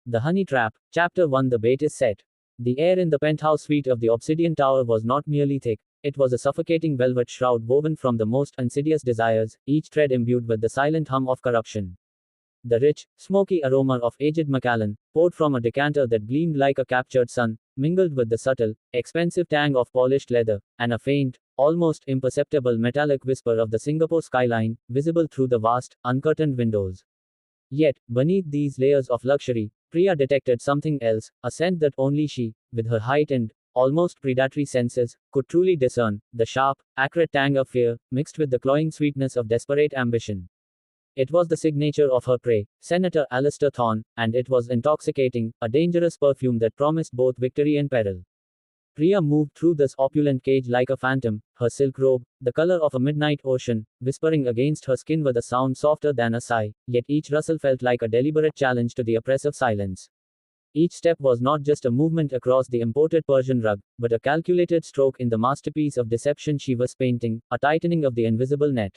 The Honey Trap, Chapter 1. The bait is set. The air in the penthouse suite of the Obsidian Tower was not merely thick, it was a suffocating velvet shroud woven from the most insidious desires, each thread imbued with the silent hum of corruption. The rich, smoky aroma of aged Macallan, poured from a decanter that gleamed like a captured sun, mingled with the subtle, expensive tang of polished leather, and a faint, almost imperceptible metallic whisper of the Singapore skyline, visible through the vast, uncurtained windows. Yet, beneath these layers of luxury, Priya detected something else, a scent that only she, with her heightened, almost predatory senses, could truly discern, the sharp, acrid tang of fear, mixed with the cloying sweetness of desperate ambition. It was the signature of her prey, Senator Alistair Thorne, and it was intoxicating, a dangerous perfume that promised both victory and peril. Priya moved through this opulent cage like a phantom, her silk robe, the color of a midnight ocean, whispering against her skin with a sound softer than a sigh, yet each rustle felt like a deliberate challenge to the oppressive silence. Each step was not just a movement across the imported Persian rug, but a calculated stroke in the masterpiece of deception she was painting, a tightening of the invisible net.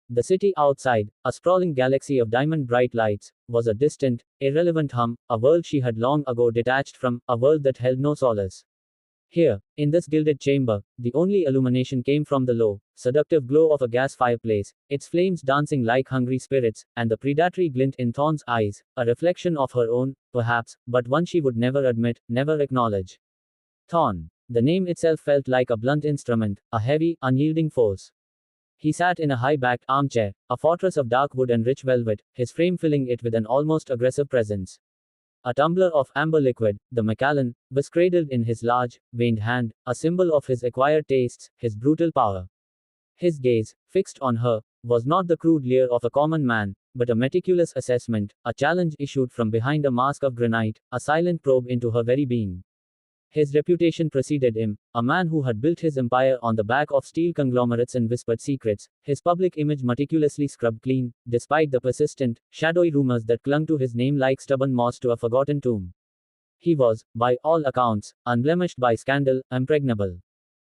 The city outside, a sprawling galaxy of diamond bright lights, was a distant, irrelevant hum, a world she had long ago detached from, a world that held no solace. Here, in this gilded chamber, the only illumination came from the low, seductive glow of a gas fireplace, its flames dancing like hungry spirits, and the predatory glint in Thorne's eyes, a reflection of her own, perhaps, but one she would never admit, never acknowledge. Thorne. The name itself felt like a blunt instrument, a heavy, unyielding force. He sat in a high-backed armchair, a fortress of dark wood and rich velvet, his frame filling it with an almost aggressive presence. A tumbler of amber liquid, the Macallan, was cradled in his large, veined hand, a symbol of his acquired tastes, his brutal power. His gaze, fixed on her, was not the crude leer of a common man, but a meticulous assessment, a challenge issued from behind a mask of granite, a silent probe into her very being. His reputation preceded him, a man who had built his empire on the back of steel conglomerates and whispered secrets, his public image meticulously scrubbed clean, despite the persistent, shadowy rumors that clung to his name like stubborn moss to a forgotten tomb. He was, by all accounts, unblemished by scandal, impregnable.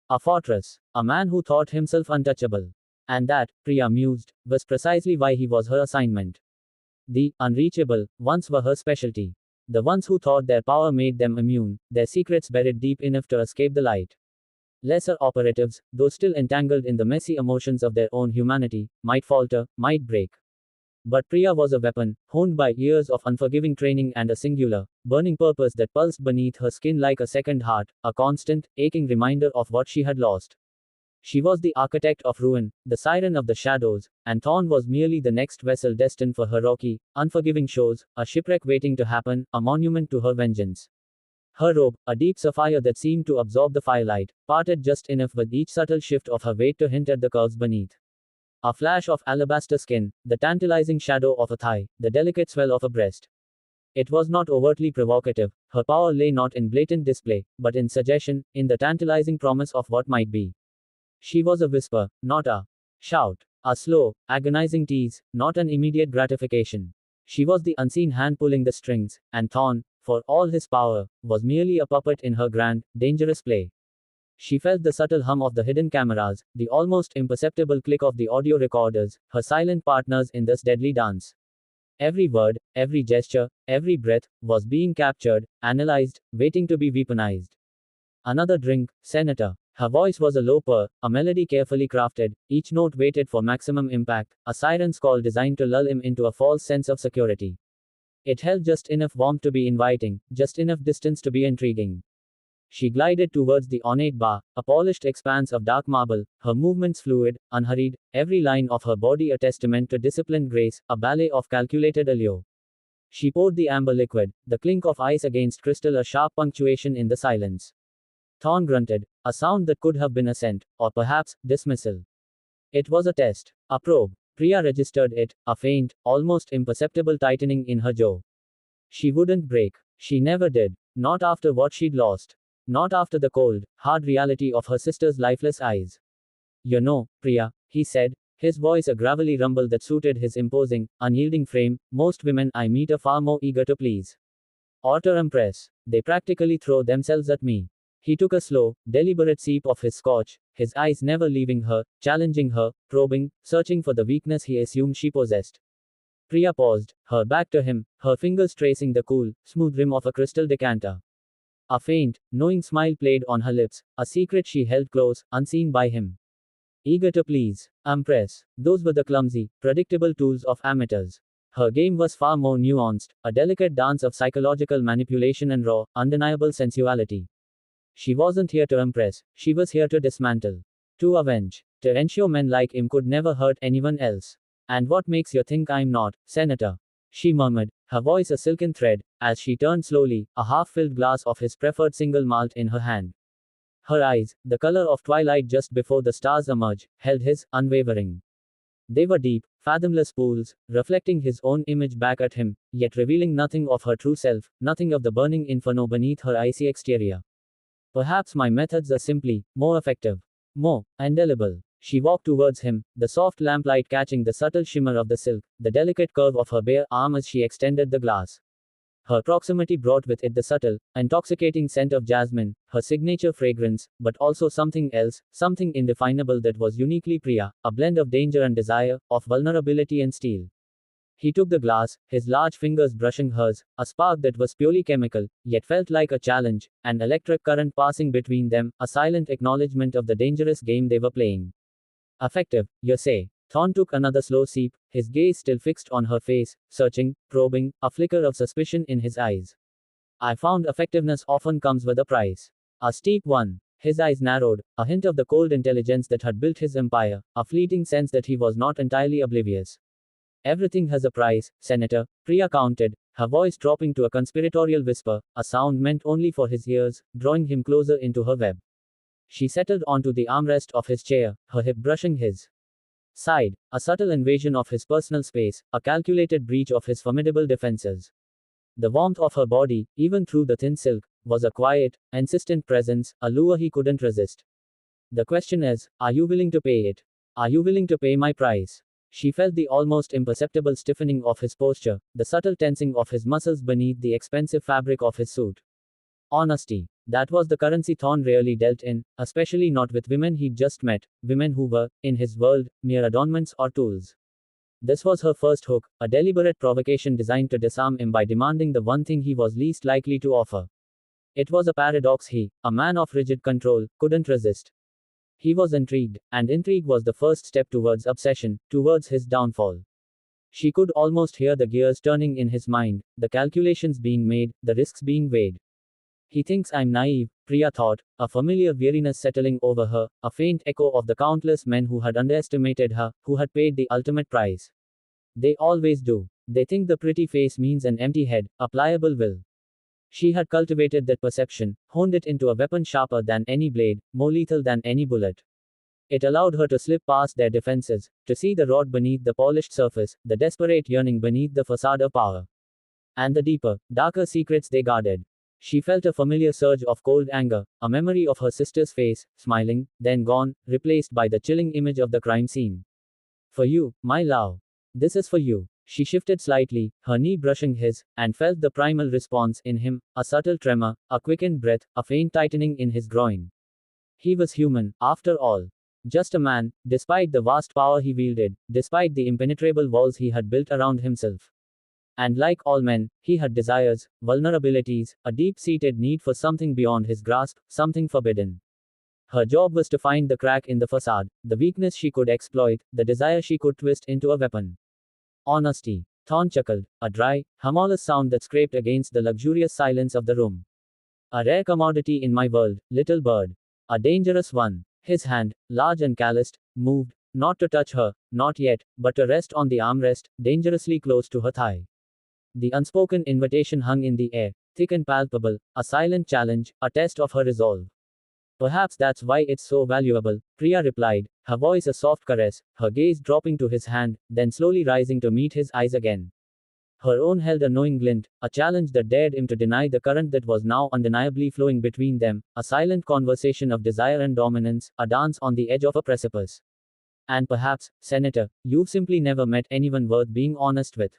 A fortress, a man who thought himself untouchable. And that, Priya mused, was precisely why he was her assignment. The unreachable ones were her specialty. The ones who thought their power made them immune, their secrets buried deep enough to escape the light. Lesser operatives, though still entangled in the messy emotions of their own humanity, might falter, might break. But Priya was a weapon, honed by years of unforgiving training and a singular, burning purpose that pulsed beneath her skin like a second heart, a constant, aching reminder of what she had lost. She was the architect of ruin, the siren of the shadows, and Thorne was merely the next vessel destined for her rocky, unforgiving shores, a shipwreck waiting to happen, a monument to her vengeance. Her robe, a deep sapphire that seemed to absorb the firelight, parted just enough with each subtle shift of her weight to hint at the curves beneath. A flash of alabaster skin, the tantalizing shadow of a thigh, the delicate swell of a breast. It was not overtly provocative, her power lay not in blatant display, but in suggestion, in the tantalizing promise of what might be. She was a whisper, not a shout, a slow, agonizing tease, not an immediate gratification. She was the unseen hand pulling the strings, and Thorne, for all his power, was merely a puppet in her grand, dangerous play. She felt the subtle hum of the hidden cameras, the almost imperceptible click of the audio recorders, her silent partners in this deadly dance. Every word, every gesture, every breath, was being captured, analyzed, waiting to be weaponized. Another drink, Senator. Her voice was a low purr, a melody carefully crafted, each note weighted for maximum impact, a siren's call designed to lull him into a false sense of security. It held just enough warmth to be inviting, just enough distance to be intriguing. She glided towards the ornate bar, a polished expanse of dark marble, her movements fluid, unhurried, every line of her body a testament to disciplined grace, a ballet of calculated allure. She poured the amber liquid, the clink of ice against crystal a sharp punctuation in the silence. Thorne grunted, a sound that could have been assent, or perhaps, dismissal. It was a test, a probe. Priya registered it, a faint, almost imperceptible tightening in her jaw. She wouldn't break. She never did. Not after what she'd lost. Not after the cold, hard reality of her sister's lifeless eyes. You know, Priya, he said, his voice a gravelly rumble that suited his imposing, unyielding frame, most women I meet are far more eager to please. Or to impress. They practically throw themselves at me. He took a slow, deliberate sip of his scotch, his eyes never leaving her, challenging her, probing, searching for the weakness he assumed she possessed. Priya paused, her back to him, her fingers tracing the cool, smooth rim of a crystal decanter. A faint, knowing smile played on her lips, a secret she held close, unseen by him. Eager to please, impress. Those were the clumsy, predictable tools of amateurs. Her game was far more nuanced, a delicate dance of psychological manipulation and raw, undeniable sensuality. She wasn't here to impress, she was here to dismantle. To avenge. To ensure men like him could never hurt anyone else. And what makes you think I'm not, Senator? She murmured, her voice a silken thread, as she turned slowly, a half-filled glass of his preferred single malt in her hand. Her eyes, the color of twilight just before the stars emerge, held his, unwavering. They were deep, fathomless pools, reflecting his own image back at him, yet revealing nothing of her true self, nothing of the burning inferno beneath her icy exterior. Perhaps my methods are simply more effective, more indelible. She walked towards him, the soft lamplight catching the subtle shimmer of the silk, the delicate curve of her bare arm as she extended the glass. Her proximity brought with it the subtle, intoxicating scent of jasmine, her signature fragrance, but also something else, something indefinable that was uniquely Priya, a blend of danger and desire, of vulnerability and steel. He took the glass, his large fingers brushing hers, a spark that was purely chemical, yet felt like a challenge, an electric current passing between them, a silent acknowledgement of the dangerous game they were playing. Effective, you say? Thorn took another slow sip, his gaze still fixed on her face, searching, probing, a flicker of suspicion in his eyes. I found effectiveness often comes with a price. A steep one. His eyes narrowed, a hint of the cold intelligence that had built his empire, a fleeting sense that he was not entirely oblivious. Everything has a price, Senator, Priya counted, her voice dropping to a conspiratorial whisper, a sound meant only for his ears, drawing him closer into her web. She settled onto the armrest of his chair, her hip brushing his side, a subtle invasion of his personal space, a calculated breach of his formidable defenses. The warmth of her body, even through the thin silk, was a quiet, insistent presence, a lure he couldn't resist. The question is, are you willing to pay it? Are you willing to pay my price? She felt the almost imperceptible stiffening of his posture, the subtle tensing of his muscles beneath the expensive fabric of his suit. Honesty. That was the currency Thorn rarely dealt in, especially not with women he'd just met, women who were, in his world, mere adornments or tools. This was her first hook, a deliberate provocation designed to disarm him by demanding the one thing he was least likely to offer. It was a paradox he, a man of rigid control, couldn't resist. He was intrigued, and intrigue was the first step towards obsession, towards his downfall. She could almost hear the gears turning in his mind, the calculations being made, the risks being weighed. He thinks I'm naive, Priya thought, a familiar weariness settling over her, a faint echo of the countless men who had underestimated her, who had paid the ultimate price. They always do. They think the pretty face means an empty head, a pliable will. She had cultivated that perception, honed it into a weapon sharper than any blade, more lethal than any bullet. It allowed her to slip past their defenses, to see the rot beneath the polished surface, the desperate yearning beneath the facade of power. And the deeper, darker secrets they guarded. She felt a familiar surge of cold anger, a memory of her sister's face, smiling, then gone, replaced by the chilling image of the crime scene. For you, my love. This is for you. She shifted slightly, her knee brushing his, and felt the primal response in him, a subtle tremor, a quickened breath, a faint tightening in his groin. He was human, after all. Just a man, despite the vast power he wielded, despite the impenetrable walls he had built around himself. And like all men, he had desires, vulnerabilities, a deep-seated need for something beyond his grasp, something forbidden. Her job was to find the crack in the facade, the weakness she could exploit, the desire she could twist into a weapon. Honesty. Thorn chuckled, a dry, humorous sound that scraped against the luxurious silence of the room. A rare commodity in my world, little bird. A dangerous one. His hand, large and calloused, moved, not to touch her, not yet, but to rest on the armrest, dangerously close to her thigh. The unspoken invitation hung in the air, thick and palpable, a silent challenge, a test of her resolve. Perhaps that's why it's so valuable, Priya replied, her voice a soft caress, her gaze dropping to his hand, then slowly rising to meet his eyes again. Her own held a knowing glint, a challenge that dared him to deny the current that was now undeniably flowing between them, a silent conversation of desire and dominance, a dance on the edge of a precipice. And perhaps, Senator, you've simply never met anyone worth being honest with.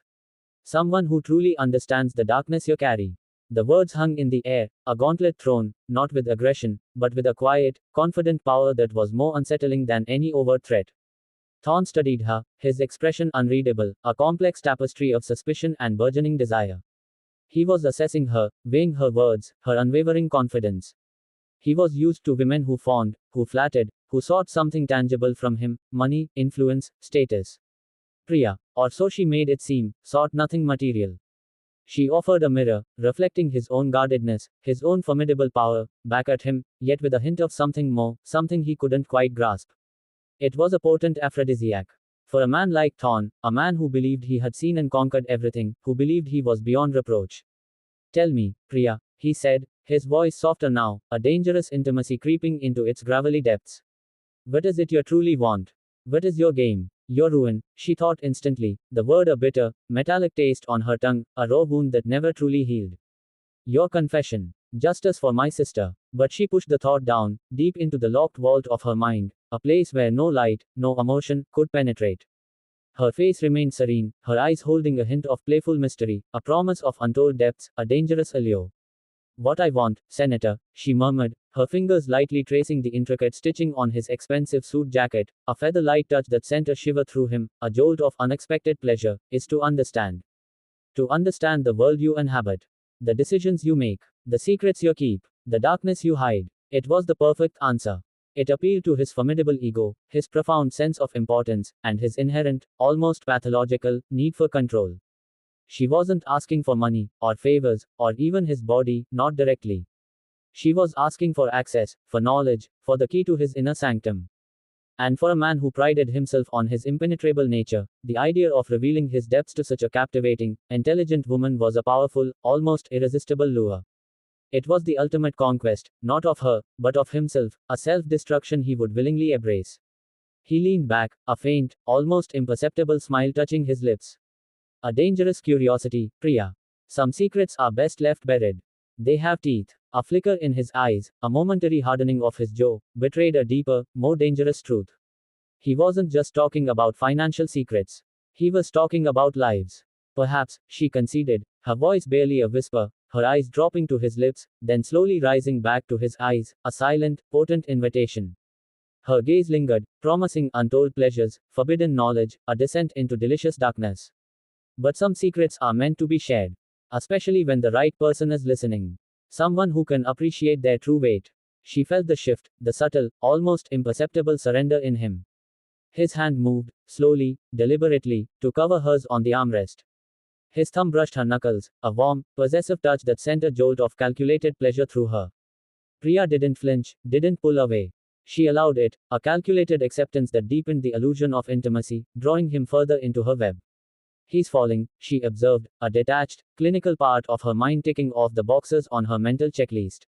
Someone who truly understands the darkness you carry. The words hung in the air, a gauntlet thrown, not with aggression, but with a quiet, confident power that was more unsettling than any overt threat. Thorn studied her, his expression unreadable, a complex tapestry of suspicion and burgeoning desire. He was assessing her, weighing her words, her unwavering confidence. He was used to women who fawned, who flattered, who sought something tangible from him: money, influence, status. Priya, or so she made it seem, sought nothing material. She offered a mirror, reflecting his own guardedness, his own formidable power, back at him, yet with a hint of something more, something he couldn't quite grasp. It was a potent aphrodisiac. For a man like Thorn, a man who believed he had seen and conquered everything, who believed he was beyond reproach. Tell me, Priya, he said, his voice softer now, a dangerous intimacy creeping into its gravelly depths. What is it you truly want? What is your game? Your ruin, she thought instantly, the word a bitter, metallic taste on her tongue, a raw wound that never truly healed. Your confession. Justice for my sister. But she pushed the thought down, deep into the locked vault of her mind, a place where no light, no emotion, could penetrate. Her face remained serene, her eyes holding a hint of playful mystery, a promise of untold depths, a dangerous allure. What I want, Senator, she murmured, her fingers lightly tracing the intricate stitching on his expensive suit jacket, a feather-light touch that sent a shiver through him, a jolt of unexpected pleasure, is to understand. To understand the world you inhabit. The decisions you make. The secrets you keep. The darkness you hide. It was the perfect answer. It appealed to his formidable ego, his profound sense of importance, and his inherent, almost pathological, need for control. She wasn't asking for money, or favors, or even his body, not directly. She was asking for access, for knowledge, for the key to his inner sanctum. And for a man who prided himself on his impenetrable nature, the idea of revealing his depths to such a captivating, intelligent woman was a powerful, almost irresistible lure. It was the ultimate conquest, not of her, but of himself, a self-destruction he would willingly embrace. He leaned back, a faint, almost imperceptible smile touching his lips. A dangerous curiosity, Priya. Some secrets are best left buried. They have teeth. A flicker in his eyes, a momentary hardening of his jaw, betrayed a deeper, more dangerous truth. He wasn't just talking about financial secrets. He was talking about lives. Perhaps, she conceded, her voice barely a whisper, her eyes dropping to his lips, then slowly rising back to his eyes, a silent, potent invitation. Her gaze lingered, promising untold pleasures, forbidden knowledge, a descent into delicious darkness. But some secrets are meant to be shared. Especially when the right person is listening. Someone who can appreciate their true weight. She felt the shift, the subtle, almost imperceptible surrender in him. His hand moved, slowly, deliberately, to cover hers on the armrest. His thumb brushed her knuckles, a warm, possessive touch that sent a jolt of calculated pleasure through her. Priya didn't flinch, didn't pull away. She allowed it, a calculated acceptance that deepened the illusion of intimacy, drawing him further into her web. He's falling, she observed, a detached, clinical part of her mind ticking off the boxes on her mental checklist.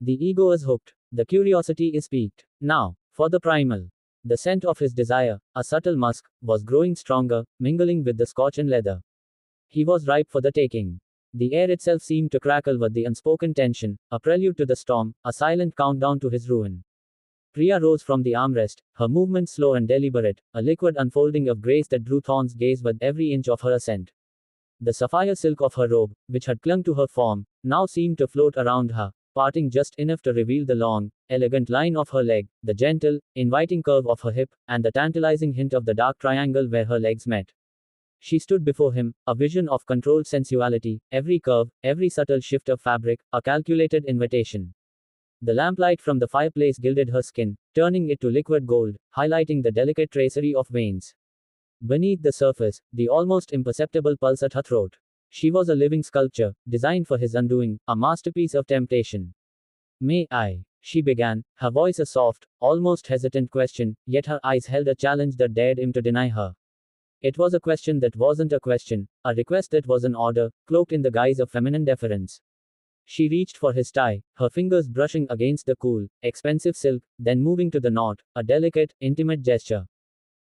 The ego is hooked. The curiosity is piqued. Now, for the primal. The scent of his desire, a subtle musk, was growing stronger, mingling with the scotch and leather. He was ripe for the taking. The air itself seemed to crackle with the unspoken tension, a prelude to the storm, a silent countdown to his ruin. Priya rose from the armrest, her movement slow and deliberate, a liquid unfolding of grace that drew Thorn's gaze with every inch of her ascent. The sapphire silk of her robe, which had clung to her form, now seemed to float around her, parting just enough to reveal the long, elegant line of her leg, the gentle, inviting curve of her hip, and the tantalizing hint of the dark triangle where her legs met. She stood before him, a vision of controlled sensuality, every curve, every subtle shift of fabric, a calculated invitation. The lamplight from the fireplace gilded her skin, turning it to liquid gold, highlighting the delicate tracery of veins. Beneath the surface, the almost imperceptible pulse at her throat. She was a living sculpture, designed for his undoing, a masterpiece of temptation. May I? She began, her voice a soft, almost hesitant question, yet her eyes held a challenge that dared him to deny her. It was a question that wasn't a question, a request that was an order, cloaked in the guise of feminine deference. She reached for his tie, her fingers brushing against the cool, expensive silk, then moving to the knot, a delicate, intimate gesture.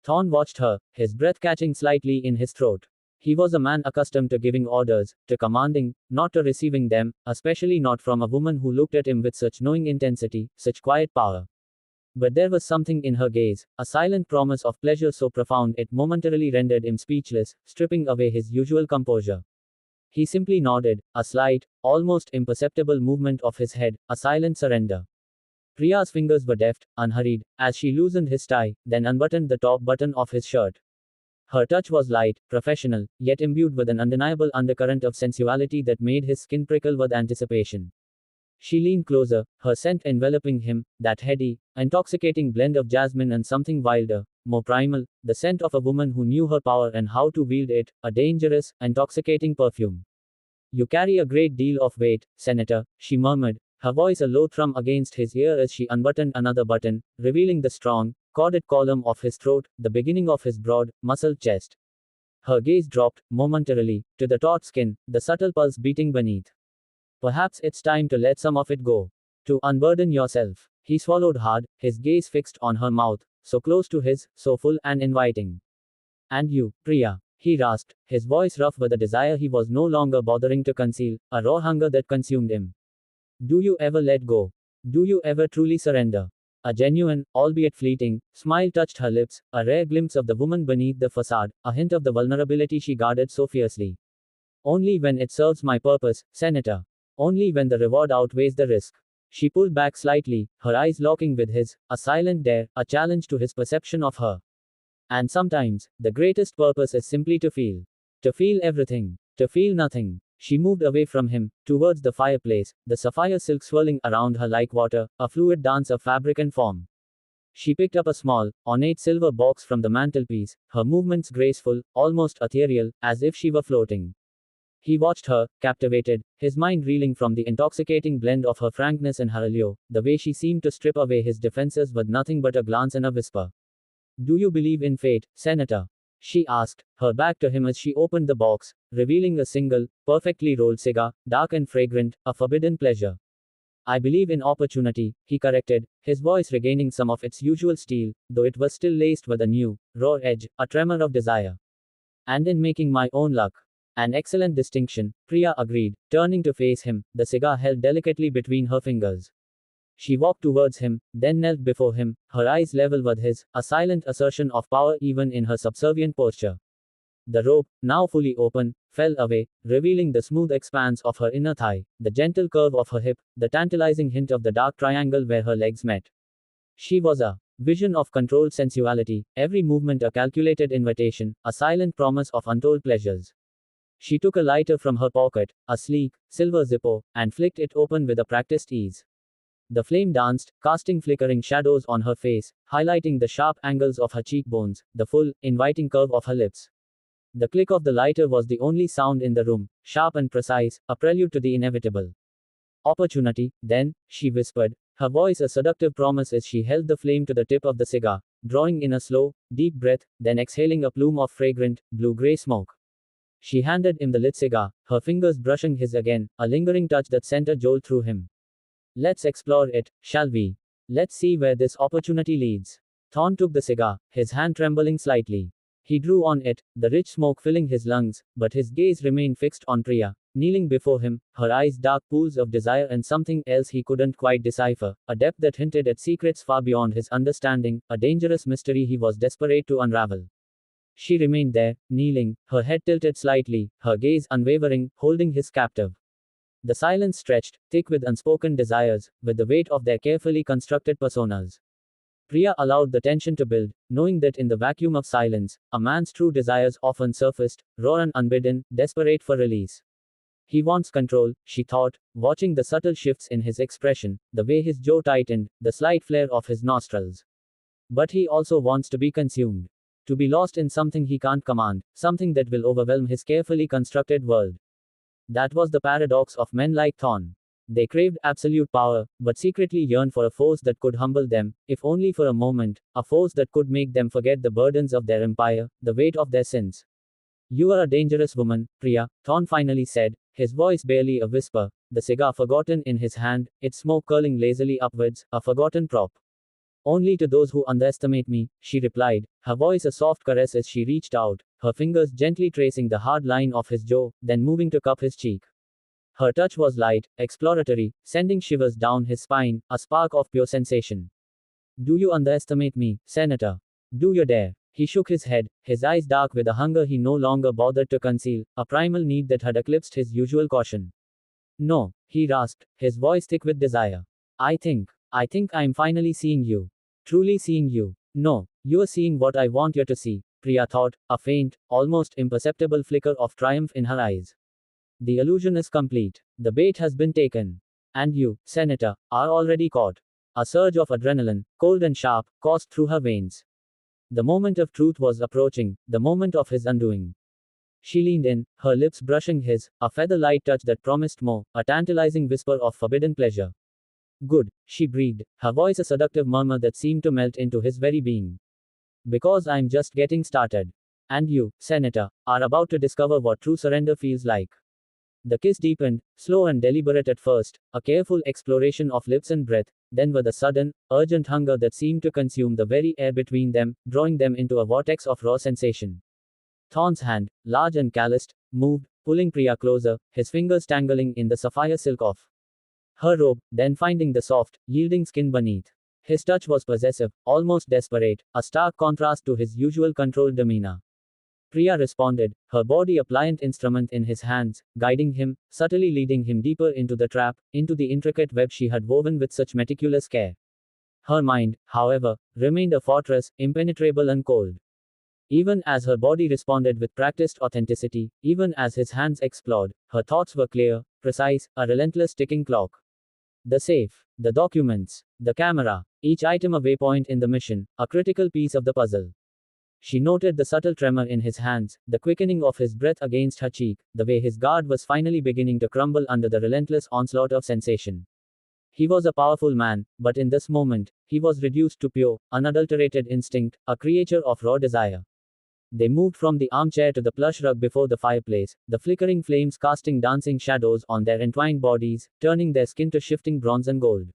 Thorn watched her, his breath catching slightly in his throat. He was a man accustomed to giving orders, to commanding, not to receiving them, especially not from a woman who looked at him with such knowing intensity, such quiet power. But there was something in her gaze, a silent promise of pleasure so profound it momentarily rendered him speechless, stripping away his usual composure. He simply nodded, a slight, almost imperceptible movement of his head, a silent surrender. Priya's fingers were deft, unhurried, as she loosened his tie, then unbuttoned the top button of his shirt. Her touch was light, professional, yet imbued with an undeniable undercurrent of sensuality that made his skin prickle with anticipation. She leaned closer, her scent enveloping him, that heady, intoxicating blend of jasmine and something wilder, more primal, the scent of a woman who knew her power and how to wield it, a dangerous, intoxicating perfume. You carry a great deal of weight, Senator, she murmured, her voice a low thrum against his ear as she unbuttoned another button, revealing the strong, corded column of his throat, the beginning of his broad, muscled chest. Her gaze dropped, momentarily, to the taut skin, the subtle pulse beating beneath. Perhaps it's time to let some of it go. To unburden yourself. He swallowed hard, his gaze fixed on her mouth, so close to his, so full and inviting. And you, Priya? He rasped, his voice rough with a desire he was no longer bothering to conceal, a raw hunger that consumed him. Do you ever let go? Do you ever truly surrender? A genuine, albeit fleeting, smile touched her lips, a rare glimpse of the woman beneath the facade, a hint of the vulnerability she guarded so fiercely. Only when it serves my purpose, Senator. Only when the reward outweighs the risk. She pulled back slightly, her eyes locking with his, a silent dare, a challenge to his perception of her. And sometimes, the greatest purpose is simply to feel. To feel everything. To feel nothing. She moved away from him, towards the fireplace, the sapphire silk swirling around her like water, a fluid dance of fabric and form. She picked up a small, ornate silver box from the mantelpiece, her movements graceful, almost ethereal, as if she were floating. He watched her, captivated, his mind reeling from the intoxicating blend of her frankness and her allure, the way she seemed to strip away his defenses with nothing but a glance and a whisper. Do you believe in fate, Senator? She asked, her back to him as she opened the box, revealing a single, perfectly rolled cigar, dark and fragrant, a forbidden pleasure. I believe in opportunity, he corrected, his voice regaining some of its usual steel, though it was still laced with a new, raw edge, a tremor of desire. And in making my own luck. An excellent distinction, Priya agreed, turning to face him, the cigar held delicately between her fingers. She walked towards him, then knelt before him, her eyes level with his, a silent assertion of power even in her subservient posture. The robe, now fully open, fell away, revealing the smooth expanse of her inner thigh, the gentle curve of her hip, the tantalizing hint of the dark triangle where her legs met. She was a vision of controlled sensuality, every movement a calculated invitation, a silent promise of untold pleasures. She took a lighter from her pocket, a sleek, silver Zippo, and flicked it open with a practiced ease. The flame danced, casting flickering shadows on her face, highlighting the sharp angles of her cheekbones, the full, inviting curve of her lips. The click of the lighter was the only sound in the room, sharp and precise, a prelude to the inevitable. Opportunity, then, she whispered, her voice a seductive promise as she held the flame to the tip of the cigar, drawing in a slow, deep breath, then exhaling a plume of fragrant, blue-gray smoke. She handed him the lit cigar, her fingers brushing his again, a lingering touch that sent a jolt through him. Let's explore it, shall we? Let's see where this opportunity leads. Thorn took the cigar, his hand trembling slightly. He drew on it, the rich smoke filling his lungs, but his gaze remained fixed on Priya, kneeling before him, her eyes dark pools of desire and something else he couldn't quite decipher, a depth that hinted at secrets far beyond his understanding, a dangerous mystery he was desperate to unravel. She remained there, kneeling, her head tilted slightly, her gaze unwavering, holding his captive. The silence stretched, thick with unspoken desires, with the weight of their carefully constructed personas. Priya allowed the tension to build, knowing that in the vacuum of silence, a man's true desires often surfaced, raw and unbidden, desperate for release. He wants control, she thought, watching the subtle shifts in his expression, the way his jaw tightened, the slight flare of his nostrils. But he also wants to be consumed. To be lost in something he can't command, something that will overwhelm his carefully constructed world. That was the paradox of men like Thorn. They craved absolute power, but secretly yearned for a force that could humble them, if only for a moment, a force that could make them forget the burdens of their empire, the weight of their sins. You are a dangerous woman, Priya, Thorn finally said, his voice barely a whisper, the cigar forgotten in his hand, its smoke curling lazily upwards, a forgotten prop. Only to those who underestimate me, she replied, her voice a soft caress as she reached out, her fingers gently tracing the hard line of his jaw, then moving to cup his cheek. Her touch was light, exploratory, sending shivers down his spine, a spark of pure sensation. Do you underestimate me, Senator? Do you dare? He shook his head, his eyes dark with a hunger he no longer bothered to conceal, a primal need that had eclipsed his usual caution. No, he rasped, his voice thick with desire. I think I think I'm finally seeing you. Truly seeing you. No, you're seeing what I want you to see, Priya thought, a faint, almost imperceptible flicker of triumph in her eyes. The illusion is complete. The bait has been taken. And you, Senator, are already caught. A surge of adrenaline, cold and sharp, coursed through her veins. The moment of truth was approaching, the moment of his undoing. She leaned in, her lips brushing his, a feather-light touch that promised more, a tantalizing whisper of forbidden pleasure. Good, she breathed, her voice a seductive murmur that seemed to melt into his very being. Because I'm just getting started. And you, Senator, are about to discover what true surrender feels like. The kiss deepened, slow and deliberate at first, a careful exploration of lips and breath, then with a sudden, urgent hunger that seemed to consume the very air between them, drawing them into a vortex of raw sensation. Thorn's hand, large and calloused, moved, pulling Priya closer, his fingers tangling in the sapphire silk of her robe, then finding the soft, yielding skin beneath. His touch was possessive, almost desperate, a stark contrast to his usual controlled demeanor. Priya responded, her body a pliant instrument in his hands, guiding him, subtly leading him deeper into the trap, into the intricate web she had woven with such meticulous care. Her mind, however, remained a fortress, impenetrable and cold. Even as her body responded with practiced authenticity, even as his hands explored, her thoughts were clear, precise, a relentless ticking clock. The safe, the documents, the camera, each item a waypoint in the mission, a critical piece of the puzzle. She noted the subtle tremor in his hands, the quickening of his breath against her cheek, the way his guard was finally beginning to crumble under the relentless onslaught of sensation. He was a powerful man, but in this moment, he was reduced to pure, unadulterated instinct, a creature of raw desire. They moved from the armchair to the plush rug before the fireplace, the flickering flames casting dancing shadows on their entwined bodies, turning their skin to shifting bronze and gold.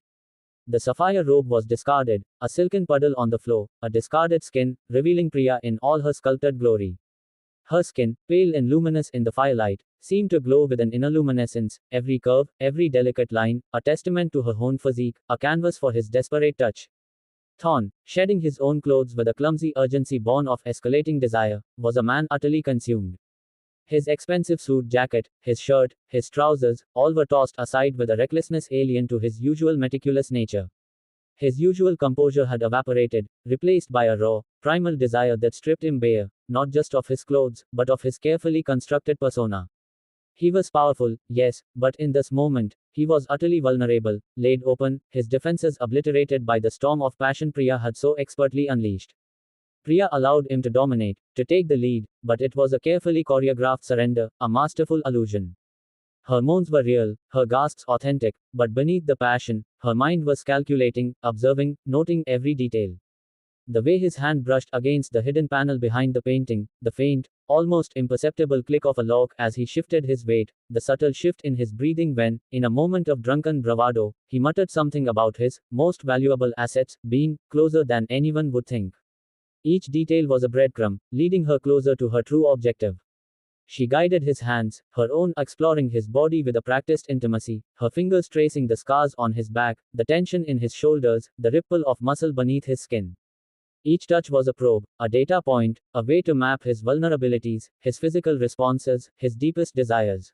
The sapphire robe was discarded, a silken puddle on the floor, a discarded skin, revealing Priya in all her sculpted glory. Her skin, pale and luminous in the firelight, seemed to glow with an inner luminescence, every curve, every delicate line, a testament to her own physique, a canvas for his desperate touch. Thorn, shedding his own clothes with a clumsy urgency born of escalating desire, was a man utterly consumed. His expensive suit jacket, his shirt, his trousers, all were tossed aside with a recklessness alien to his usual meticulous nature. His usual composure had evaporated, replaced by a raw, primal desire that stripped him bare, not just of his clothes, but of his carefully constructed persona. He was powerful, yes, but in this moment, he was utterly vulnerable, laid open, his defenses obliterated by the storm of passion Priya had so expertly unleashed. Priya allowed him to dominate, to take the lead, but it was a carefully choreographed surrender, a masterful illusion. Her moans were real, her gasps authentic, but beneath the passion, her mind was calculating, observing, noting every detail. The way his hand brushed against the hidden panel behind the painting, the faint, almost imperceptible click of a lock as he shifted his weight, the subtle shift in his breathing when, in a moment of drunken bravado, he muttered something about his most valuable assets being closer than anyone would think. Each detail was a breadcrumb, leading her closer to her true objective. She guided his hands, her own exploring his body with a practiced intimacy, her fingers tracing the scars on his back, the tension in his shoulders, the ripple of muscle beneath his skin. Each touch was a probe, a data point, a way to map his vulnerabilities, his physical responses, his deepest desires.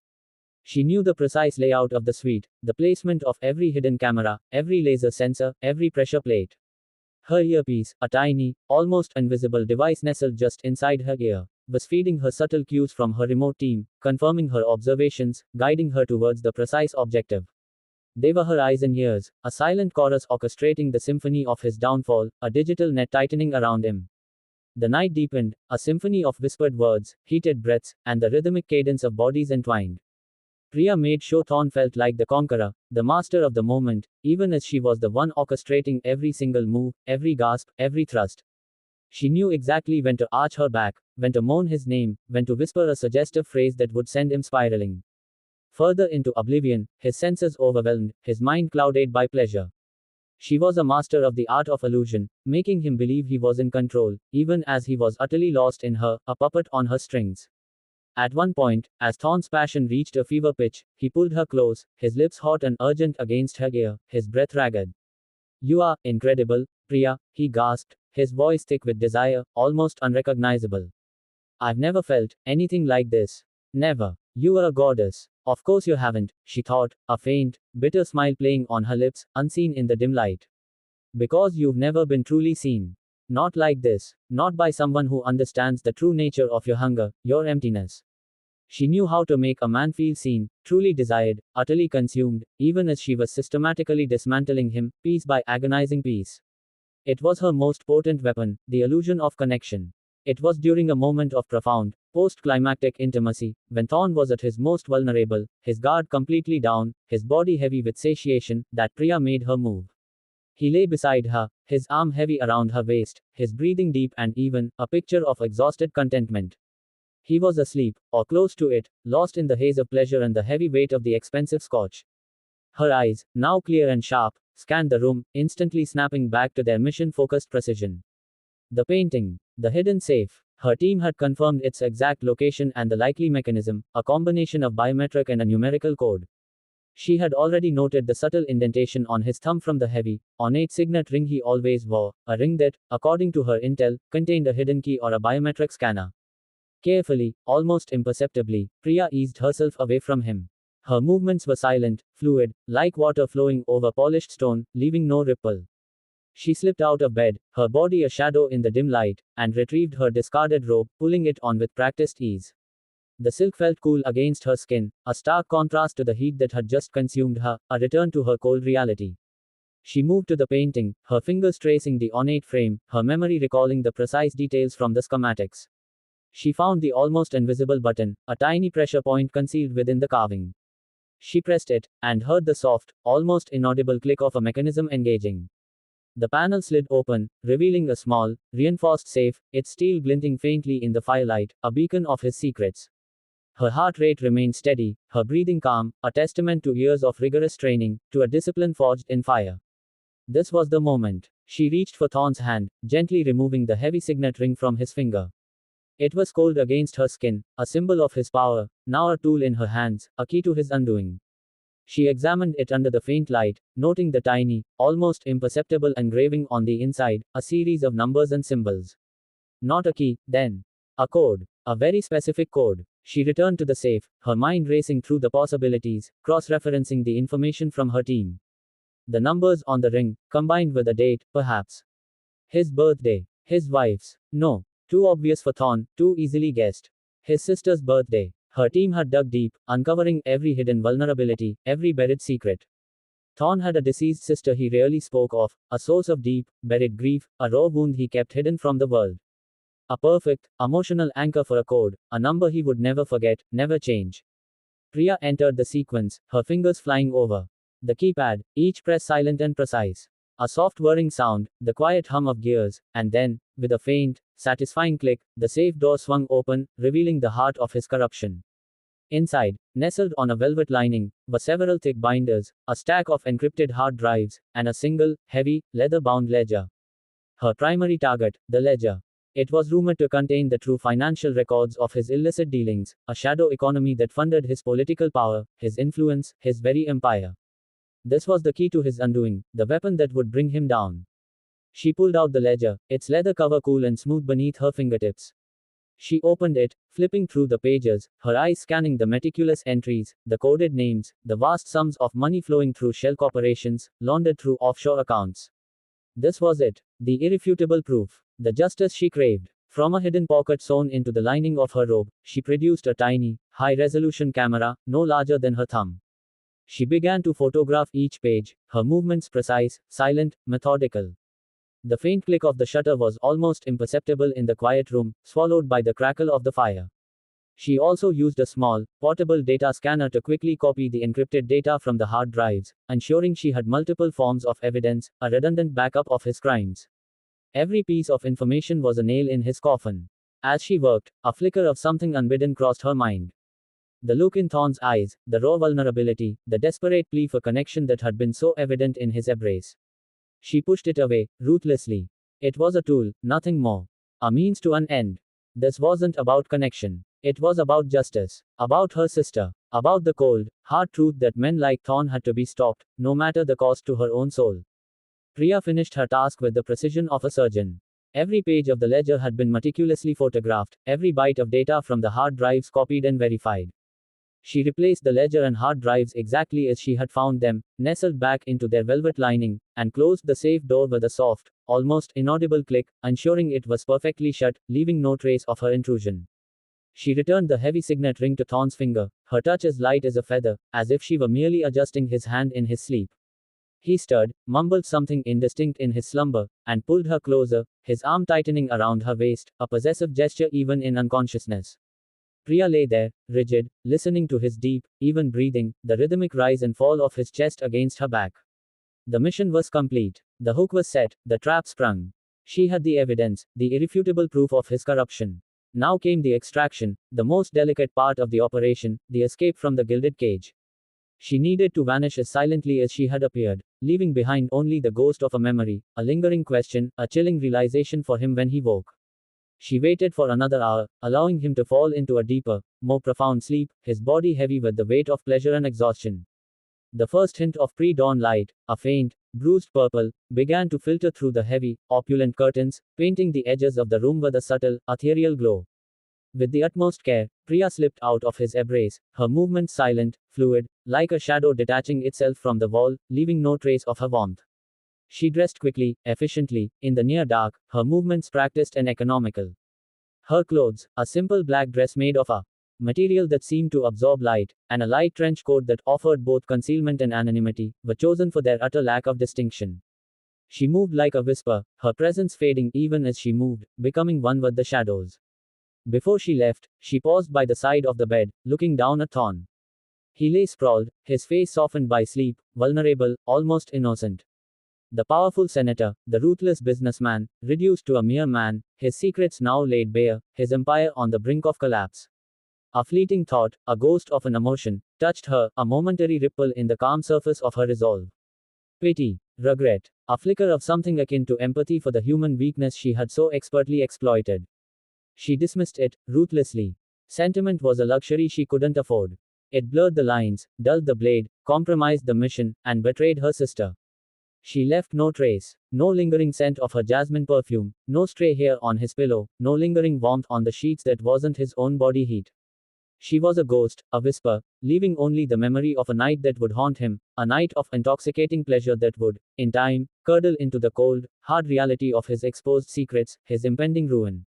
She knew the precise layout of the suite, the placement of every hidden camera, every laser sensor, every pressure plate. Her earpiece, a tiny, almost invisible device nestled just inside her ear, was feeding her subtle cues from her remote team, confirming her observations, guiding her towards the precise objective. They were her eyes and ears, a silent chorus orchestrating the symphony of his downfall, a digital net tightening around him. The night deepened, a symphony of whispered words, heated breaths, and the rhythmic cadence of bodies entwined. Priya made sure Thorn felt like the conqueror, the master of the moment, even as she was the one orchestrating every single move, every gasp, every thrust. She knew exactly when to arch her back, when to moan his name, when to whisper a suggestive phrase that would send him spiraling further into oblivion, his senses overwhelmed, his mind clouded by pleasure. She was a master of the art of illusion, making him believe he was in control, even as he was utterly lost in her, a puppet on her strings. At one point, as Thorn's passion reached a fever pitch, he pulled her close, his lips hot and urgent against her ear, his breath ragged. "You are incredible, Priya," he gasped, his voice thick with desire, almost unrecognizable. "I've never felt anything like this. Never. You are a goddess." "Of course you haven't," she thought, a faint, bitter smile playing on her lips, unseen in the dim light. Because you've never been truly seen. Not like this. Not by someone who understands the true nature of your hunger, your emptiness. She knew how to make a man feel seen, truly desired, utterly consumed, even as she was systematically dismantling him, piece by agonizing piece. It was her most potent weapon, the illusion of connection. It was during a moment of profound, post-climactic intimacy, when Thorn was at his most vulnerable, his guard completely down, his body heavy with satiation, that Priya made her move. He lay beside her, his arm heavy around her waist, his breathing deep and even, a picture of exhausted contentment. He was asleep, or close to it, lost in the haze of pleasure and the heavy weight of the expensive scotch. Her eyes, now clear and sharp, scanned the room, instantly snapping back to their mission-focused precision. The painting, the hidden safe. Her team had confirmed its exact location and the likely mechanism, a combination of biometric and a numerical code. She had already noted the subtle indentation on his thumb from the heavy, ornate signet ring he always wore, a ring that, according to her intel, contained a hidden key or a biometric scanner. Carefully, almost imperceptibly, Priya eased herself away from him. Her movements were silent, fluid, like water flowing over polished stone, leaving no ripple. She slipped out of bed, her body a shadow in the dim light, and retrieved her discarded robe, pulling it on with practiced ease. The silk felt cool against her skin, a stark contrast to the heat that had just consumed her, a return to her cold reality. She moved to the painting, her fingers tracing the ornate frame, her memory recalling the precise details from the schematics. She found the almost invisible button, a tiny pressure point concealed within the carving. She pressed it, and heard the soft, almost inaudible click of a mechanism engaging. The panel slid open, revealing a small, reinforced safe, its steel glinting faintly in the firelight, a beacon of his secrets. Her heart rate remained steady, her breathing calm, a testament to years of rigorous training, to a discipline forged in fire. This was the moment. She reached for Thorn's hand, gently removing the heavy signet ring from his finger. It was cold against her skin, a symbol of his power, now a tool in her hands, a key to his undoing. She examined it under the faint light, noting the tiny, almost imperceptible engraving on the inside, a series of numbers and symbols. Not a key, then. A code. A very specific code. She returned to the safe, her mind racing through the possibilities, cross-referencing the information from her team. The numbers on the ring, combined with a date, perhaps. His birthday. His wife's. No. Too obvious for Thorn, too easily guessed. His sister's birthday. Her team had dug deep, uncovering every hidden vulnerability, every buried secret. Thorn had a deceased sister he rarely spoke of, a source of deep, buried grief, a raw wound he kept hidden from the world. A perfect, emotional anchor for a code, a number he would never forget, never change. Priya entered the sequence, her fingers flying over the keypad, each press silent and precise. A soft whirring sound, the quiet hum of gears, and then, with a faint, satisfying click, the safe door swung open, revealing the heart of his corruption. Inside, nestled on a velvet lining, were several thick binders, a stack of encrypted hard drives, and a single, heavy, leather-bound ledger. Her primary target, the ledger. It was rumored to contain the true financial records of his illicit dealings, a shadow economy that funded his political power, his influence, his very empire. This was the key to his undoing, the weapon that would bring him down. She pulled out the ledger, its leather cover cool and smooth beneath her fingertips. She opened it, flipping through the pages, her eyes scanning the meticulous entries, the coded names, the vast sums of money flowing through shell corporations, laundered through offshore accounts. This was it, the irrefutable proof, the justice she craved. From a hidden pocket sewn into the lining of her robe, she produced a tiny, high-resolution camera, no larger than her thumb. She began to photograph each page, her movements precise, silent, methodical. The faint click of the shutter was almost imperceptible in the quiet room, swallowed by the crackle of the fire. She also used a small, portable data scanner to quickly copy the encrypted data from the hard drives, ensuring she had multiple forms of evidence, a redundant backup of his crimes. Every piece of information was a nail in his coffin. As she worked, a flicker of something unbidden crossed her mind. The look in Thorn's eyes, the raw vulnerability, the desperate plea for connection that had been so evident in his embrace. She pushed it away, ruthlessly. It was a tool, nothing more. A means to an end. This wasn't about connection. It was about justice. About her sister. About the cold, hard truth that men like Thorn had to be stopped, no matter the cost to her own soul. Priya finished her task with the precision of a surgeon. Every page of the ledger had been meticulously photographed, every byte of data from the hard drives copied and verified. She replaced the ledger and hard drives exactly as she had found them, nestled back into their velvet lining, and closed the safe door with a soft, almost inaudible click, ensuring it was perfectly shut, leaving no trace of her intrusion. She returned the heavy signet ring to Thorn's finger, her touch as light as a feather, as if she were merely adjusting his hand in his sleep. He stirred, mumbled something indistinct in his slumber, and pulled her closer, his arm tightening around her waist, a possessive gesture even in unconsciousness. Priya lay there, rigid, listening to his deep, even breathing, the rhythmic rise and fall of his chest against her back. The mission was complete. The hook was set, the trap sprung. She had the evidence, the irrefutable proof of his corruption. Now came the extraction, the most delicate part of the operation, the escape from the gilded cage. She needed to vanish as silently as she had appeared, leaving behind only the ghost of a memory, a lingering question, a chilling realization for him when he woke. She waited for another hour, allowing him to fall into a deeper, more profound sleep, his body heavy with the weight of pleasure and exhaustion. The first hint of pre-dawn light, a faint, bruised purple, began to filter through the heavy, opulent curtains, painting the edges of the room with a subtle, ethereal glow. With the utmost care, Priya slipped out of his embrace, her movements silent, fluid, like a shadow detaching itself from the wall, leaving no trace of her warmth. She dressed quickly, efficiently, in the near dark, her movements practiced and economical. Her clothes, a simple black dress made of a material that seemed to absorb light, and a light trench coat that offered both concealment and anonymity, were chosen for their utter lack of distinction. She moved like a whisper, her presence fading even as she moved, becoming one with the shadows. Before she left, she paused by the side of the bed, looking down at Thorn. He lay sprawled, his face softened by sleep, vulnerable, almost innocent. The powerful senator, the ruthless businessman, reduced to a mere man, his secrets now laid bare, his empire on the brink of collapse. A fleeting thought, a ghost of an emotion, touched her, a momentary ripple in the calm surface of her resolve. Pity, regret, a flicker of something akin to empathy for the human weakness she had so expertly exploited. She dismissed it, ruthlessly. Sentiment was a luxury she couldn't afford. It blurred the lines, dulled the blade, compromised the mission, and betrayed her sister. She left no trace, no lingering scent of her jasmine perfume, no stray hair on his pillow, no lingering warmth on the sheets that wasn't his own body heat. She was a ghost, a whisper, leaving only the memory of a night that would haunt him, a night of intoxicating pleasure that would, in time, curdle into the cold, hard reality of his exposed secrets, his impending ruin.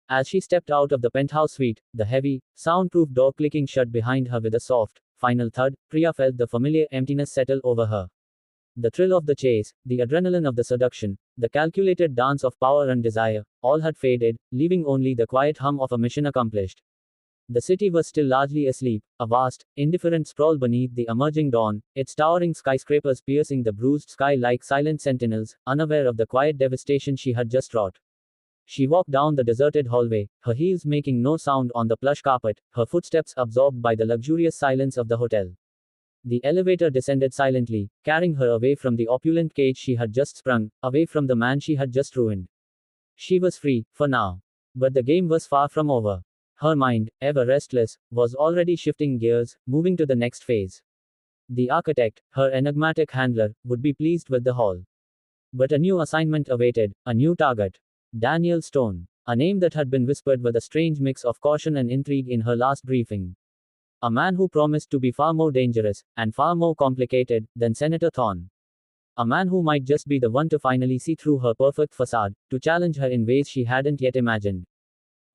As she stepped out of the penthouse suite, the heavy, soundproof door clicking shut behind her with a soft, final thud, Priya felt the familiar emptiness settle over her. The thrill of the chase, the adrenaline of the seduction, the calculated dance of power and desire, all had faded, leaving only the quiet hum of a mission accomplished. The city was still largely asleep, a vast, indifferent sprawl beneath the emerging dawn, its towering skyscrapers piercing the bruised sky like silent sentinels, unaware of the quiet devastation she had just wrought. She walked down the deserted hallway, her heels making no sound on the plush carpet, her footsteps absorbed by the luxurious silence of the hotel. The elevator descended silently, carrying her away from the opulent cage she had just sprung, away from the man she had just ruined. She was free, for now. But the game was far from over. Her mind, ever restless, was already shifting gears, moving to the next phase. The architect, her enigmatic handler, would be pleased with the haul. But a new assignment awaited, a new target. Daniel Stone. A name that had been whispered with a strange mix of caution and intrigue in her last briefing. A man who promised to be far more dangerous, and far more complicated, than Senator Thorn. A man who might just be the one to finally see through her perfect facade, to challenge her in ways she hadn't yet imagined.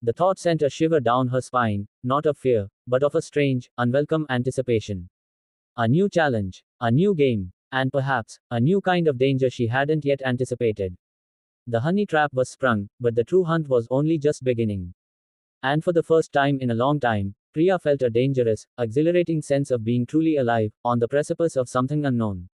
The thought sent a shiver down her spine, not of fear, but of a strange, unwelcome anticipation. A new challenge, a new game, and perhaps, a new kind of danger she hadn't yet anticipated. The honey trap was sprung, but the true hunt was only just beginning. And for the first time in a long time, Priya felt a dangerous, exhilarating sense of being truly alive, on the precipice of something unknown.